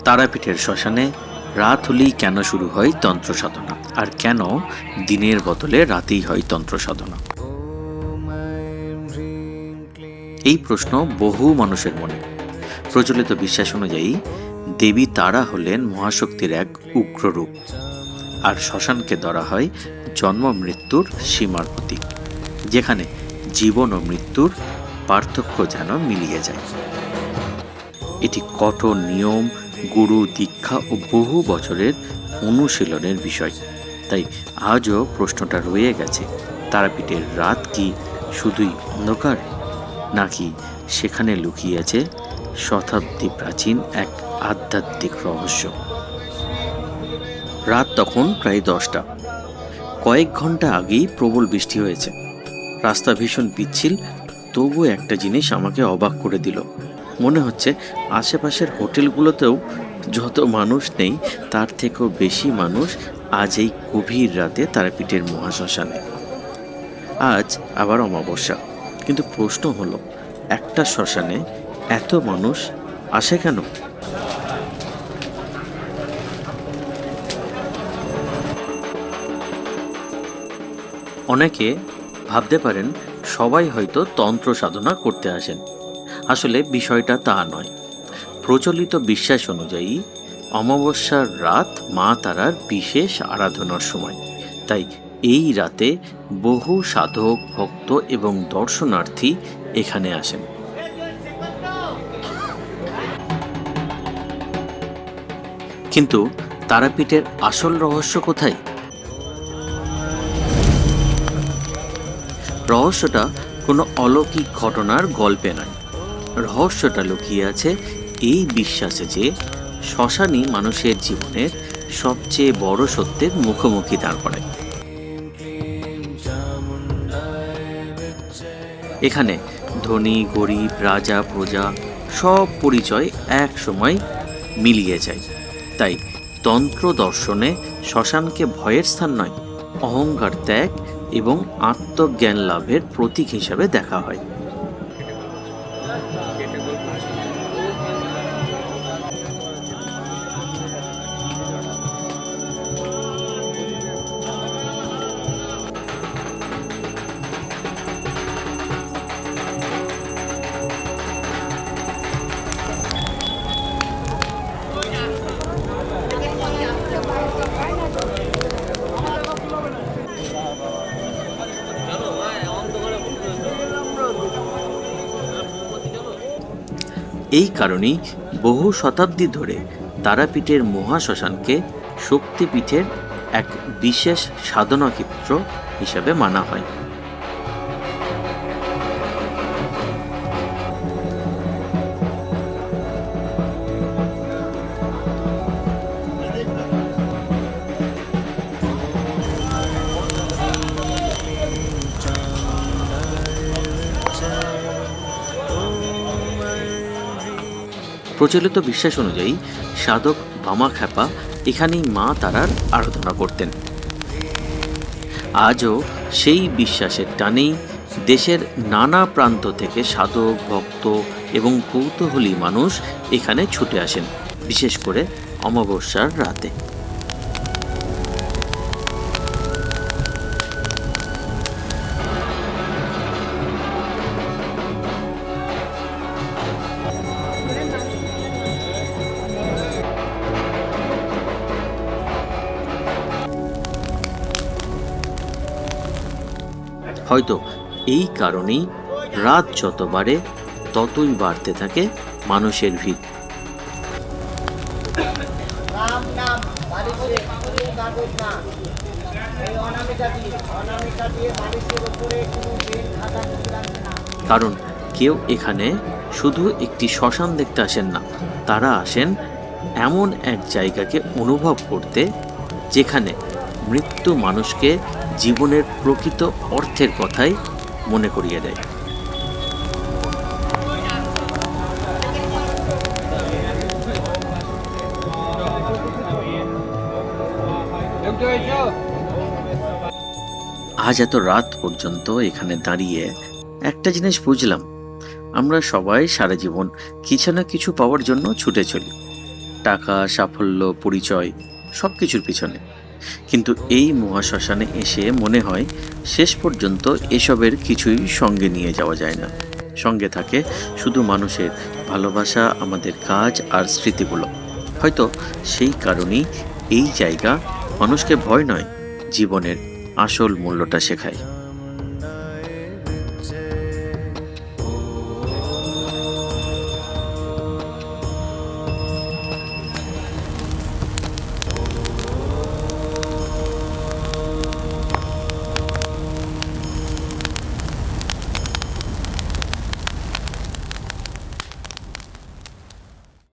তারাপীঠের শ্মশানে রাত হলেই কেন শুরু হয় তন্ত্র সাধনা, আর কেন দিনের বদলে রাতেই হয় তন্ত্র সাধনা? এই প্রশ্ন বহু মানুষের মনে। প্রচলিত বিশ্বাস অনুযায়ী দেবী তারা হলেন মহাশক্তির এক উগ্র রূপ, আর শ্মশানকে ধরা হয় জন্ম মৃত্যুর সীমার প্রতীক, যেখানে জীবন ও মৃত্যুর পার্থক্য যেন মিলিয়ে যায়। এটি কঠোর নিয়ম, গুরু দীক্ষা ও বহু বছরের অনুশীলনের বিষয়। তাই আজও প্রশ্নটা রয়ে গেছে, তারাপীঠের রাত কি শুধুই অন্ধকার, নাকি সেখানে লুকিয়ে আছে শতাব্দী প্রাচীন এক আধ্যাত্মিক রহস্য? রাত তখন প্রায় 10টা। কয়েক ঘন্টা আগেই প্রবল বৃষ্টি হয়েছে। রাস্তা ভীষণ পিচ্ছিল, তবু একটা জিনিস আমাকে অবাক করে দিল। মনে হচ্ছে আশেপাশের হোটেলগুলোতেও যত মানুষ নেই, তার থেকেও বেশি মানুষ আজ এই গভীর রাতে তারাপীঠের মহাশ্মশানে। আজ আবার অমাবস্যা, কিন্তু প্রশ্ন হলো, একটা শ্মশানে এত মানুষ আসে কেন? অনেকে ভাবতে পারেন সবাই হয়তো তন্ত্র সাধনা করতে আসেন। আসলে বিষয়টা তা নয়। প্রচলিত বিশ্বাস অনুযায়ী অমাবস্যার রাত মা তারার বিশেষ আরাধনার সময়। তাই এই রাতে বহু সাধক, ভক্ত এবং দর্শনার্থী এখানে আসেন। কিন্তু তারাপীঠের আসল রহস্য কোথায়? রহস্যটা কোনো অলৌকিক ঘটনার গল্পে নয়। রহস্যটা লুকিয়ে আছে এই বিশ্বাসে যে শ্মশানই মানুষের জীবনের সবচেয়ে বড় সত্যের মুখোমুখি দাঁড় করায়। এখানে ধনী, গরিব, রাজা, প্রজা সব পরিচয় এক সময় মিলিয়ে যায়। তাই তন্ত্র দর্শনে শ্মশানকে ভয়ের স্থান নয়, অহংকার ত্যাগ এবং আত্মজ্ঞান লাভের প্রতীক হিসাবে দেখা হয়। এই কারণেই বহু শতাব্দী ধরে তারাপীঠের মহাশ্মশানকে শক্তিপীঠের এক বিশেষ সাধনা ক্ষেত্র হিসাবে মানা হয়। প্রচলিত বিশ্বাস অনুযায়ী সাধক বামাখ্যাপা এখানেই মা তারার আরাধনা করতেন। আজও সেই বিশ্বাসের টানেই দেশের নানা প্রান্ত থেকে সাধক, ভক্ত এবং কৌতূহলী মানুষ এখানে ছুটে আসেন, বিশেষ করে অমাবস্যার রাতে। হয়তো এই কারণেই রাত যত বাড়ে ততই বাড়তে থাকে মানুষের ভিড়। কারণ কেউ এখানে শুধু একটি শ্মশান দেখতে আসেন না, তারা আসেন এমন এক জায়গাকে অনুভব করতে যেখানে মৃত্যু মানুষকে জীবনের প্রকৃত অর্থের কথাই মনে করিয়ে দেয়। আজ এত রাত পর্যন্ত এখানে দাঁড়িয়ে একটা জিনিস বুঝলাম, আমরা সবাই সারা জীবন কিছু না কিছু পাওয়ার জন্য ছুটে চলি। টাকা, সাফল্য, পরিচয় সব কিছুর পিছনে। কিন্তু এই মহাশ্মশানে এসে মনে হয় শেষ পর্যন্ত এসবের কিছুই সঙ্গে নিয়ে যাওয়া যায় না। সঙ্গে থাকে শুধু মানুষের ভালোবাসা, আমাদের কাজ আর স্মৃতিগুলো। হয়তো সেই কারণেই এই জায়গা মানুষকে ভয় নয়, জীবনের আসল মূল্যটা শেখায়।